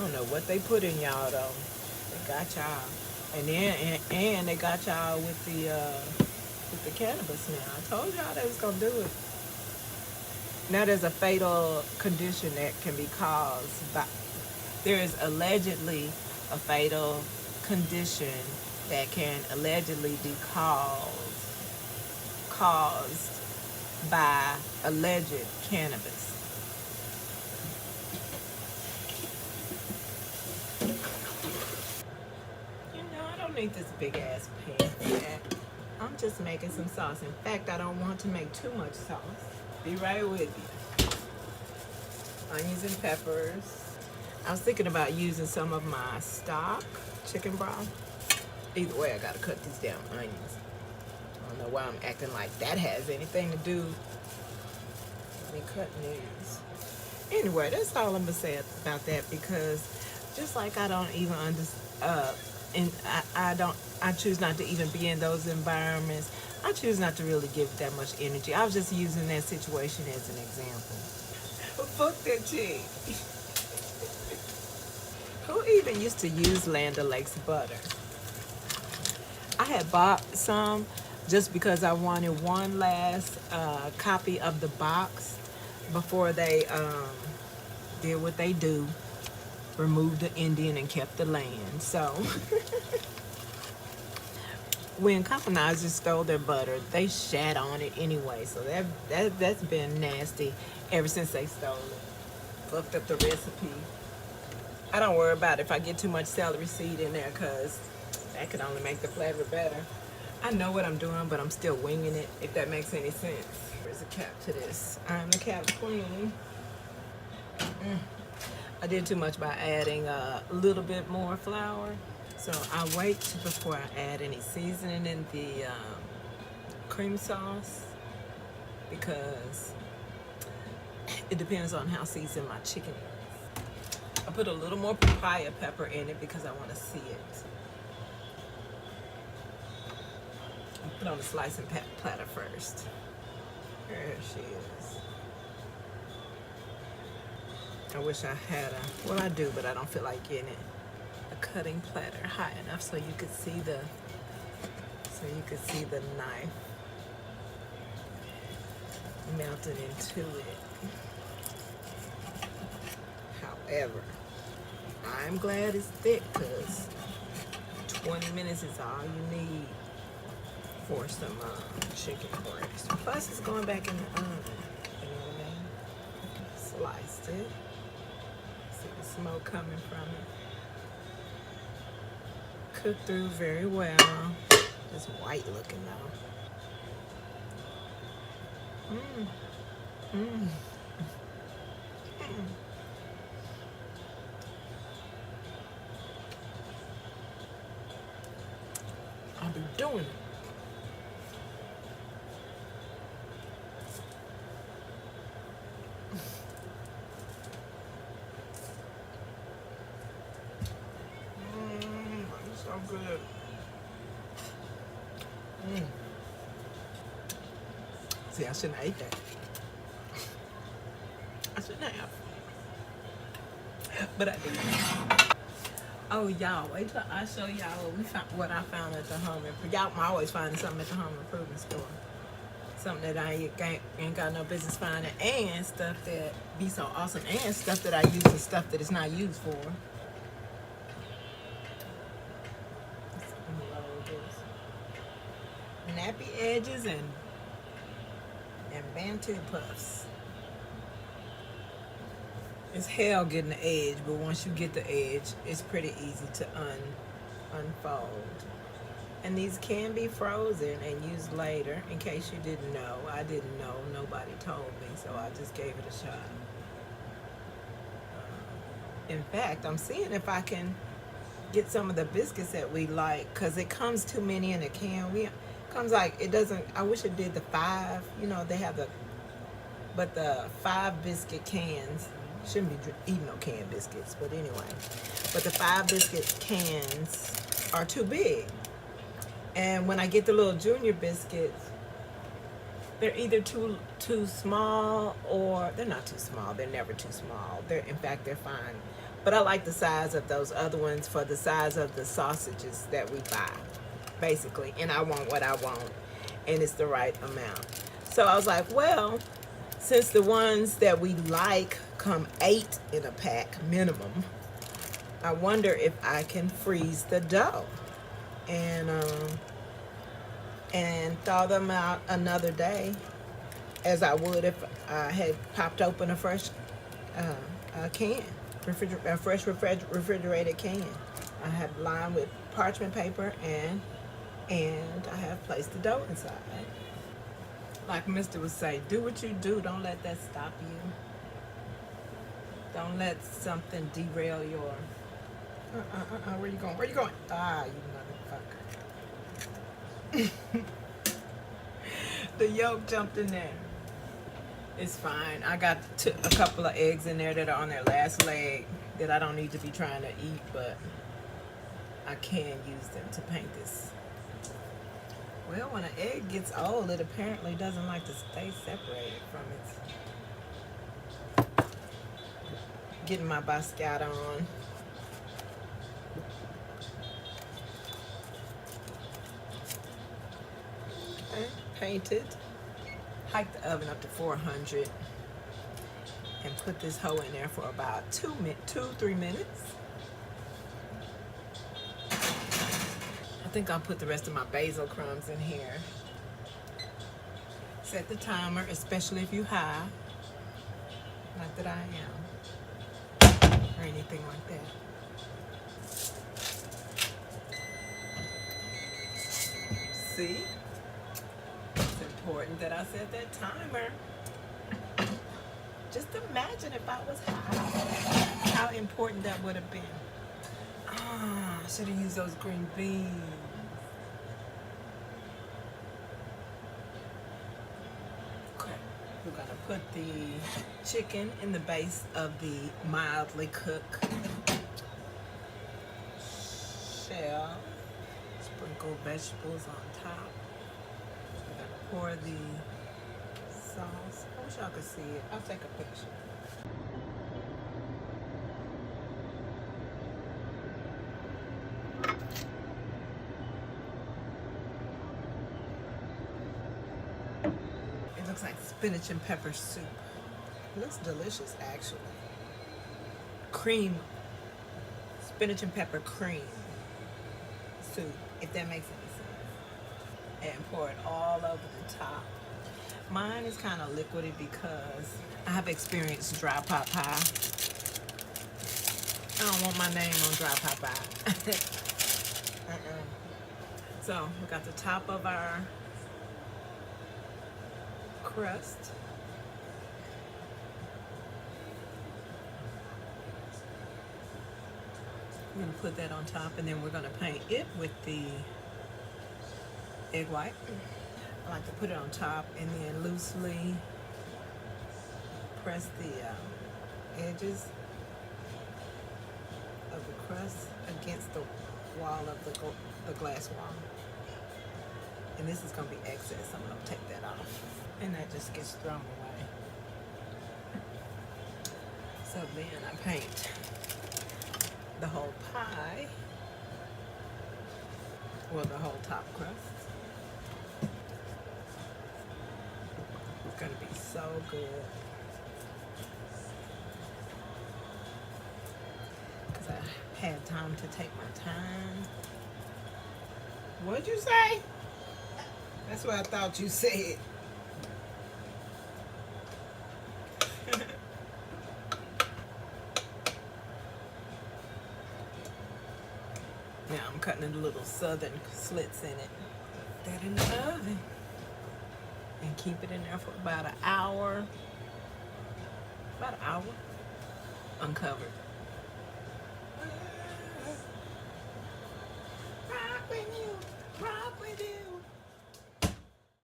don't know what they put in y'all though. They got y'all, and then and they got y'all with the cannabis now. I told y'all they was gonna do it. Now there's a fatal condition that can be caused by. There is allegedly a fatal condition that can allegedly be caused by alleged cannabis. You know, I don't need this big ass pan for that. I'm just making some sauce. In fact, I don't want to make too much sauce. Be right with you. Onions and peppers. I was thinking about using some of my stock chicken broth. Either way, I gotta cut these damn onions. I don't know why I'm acting like that has anything to do with me cutting these. Anyway, that's all I'm gonna say about that, because just like I don't even understand, and I choose not to even be in those environments. I choose not to really give that much energy. I was just using that situation as an example. Fuck that chick. Who even used to use Land O'Lakes butter? I had bought some just because I wanted one last copy of the box before they did what they do, removed the Indian and kept the land. So when colonizers stole their butter, they shat on it anyway. So that's been nasty ever since they stole it. Fucked up the recipe. I don't worry about it if I get too much celery seed in there, because that could only make the flavor better. I know what I'm doing, but I'm still winging it, if that makes any sense. There's a cap to this. I'm the cap queen. I did too much by adding a little bit more flour. So I wait before I add any seasoning in the cream sauce, because it depends on how seasoned my chicken is. I put a little more papaya pepper in it because I want to see it. I put on the slicing platter first. There she is. I wish I had well, I do, but I don't feel like getting it. A cutting platter high enough so you could see the knife melted into it. However, I'm glad it's thick, because 20 minutes is all you need for some chicken breast. Plus, it's going back in the oven. You know what I mean? Sliced it. See the smoke coming from it. Cooked through very well. It's white looking though. I'll be doing it. It's so good. See, I shouldn't have ate that. I shouldn't have. But I did. Oh, y'all, wait till I show y'all what I found at the home improvement. Y'all can always find something at the home improvement store. Something that I ain't got no business finding, and stuff that be so awesome, and stuff that I use and stuff that it's not used for. Nappy edges and Bantu puffs. It's hell getting the edge, but once you get the edge, it's pretty easy to unfold. And these can be frozen and used later. In case you didn't know, I didn't know. Nobody told me, so I just gave it a shot. In fact, I'm seeing if I can get some of the biscuits that we like, because it comes too many in a can. Comes like, it doesn't, I wish it did the 5, you know, they have but the 5 biscuit cans, shouldn't be eating no canned biscuits, but anyway. But the 5 biscuit cans are too big. And when I get the little junior biscuits, they're either too small, or they're not too small. They're never too small. In fact, they're fine. But I like the size of those other ones for the size of the sausages that we buy, basically. And I want what I want, and it's the right amount. So I was like, well, since the ones that we like come 8 in a pack minimum, I wonder if I can freeze the dough and thaw them out another day, as I would if I had popped open a fresh can, refrigerated can. I have lined with parchment paper and I have placed the dough inside. Like Mr. would say, do what you do. Don't let that stop you. Don't let something derail your. Where you going? Where you going? Ah, you motherfucker. The yolk jumped in there. It's fine. I got a couple of eggs in there that are on their last leg that I don't need to be trying to eat, but I can use them to paint this. Well, when an egg gets old, it apparently doesn't like to stay separated from its. Getting my Basquiat on. Okay, painted. Hike the oven up to 400 and put this hoe in there for about 2-3 minutes. I think I'll put the rest of my basil crumbs in here. Set the timer, especially if you high. Not that I am, or anything like that. See? It's important that I set that timer. Just imagine if I was high, how important that would have been. Ah, I should have used those green beans. Okay, we're gonna put the chicken in the base of the mildly cooked shell. Sprinkle vegetables on top. We're gonna pour the sauce. I wish y'all could see it. I'll take a picture. It looks like spinach and pepper soup. It looks delicious, actually. Cream, spinach and pepper cream soup, if that makes any sense. And pour it all over the top. Mine is kind of liquidy because I have experienced dry pot pie. I don't want my name on dry pot pie. So we got the top of our crust. We're gonna put that on top, and then we're gonna paint it with the egg white. I like to put it on top and then loosely press the edges of the crust against the wall of the glass wall. And this is going to be excess. I'm going to take that off. And that just gets thrown away. So then I paint the whole pie. Well, the whole top crust. It's going to be so good. Because I had time to take my time. What'd you say? That's what I thought you said. Now I'm cutting in little southern slits in it. Put that in the oven. And keep it in there for about an hour. About an hour. Uncovered. Rock with you. Rock with you.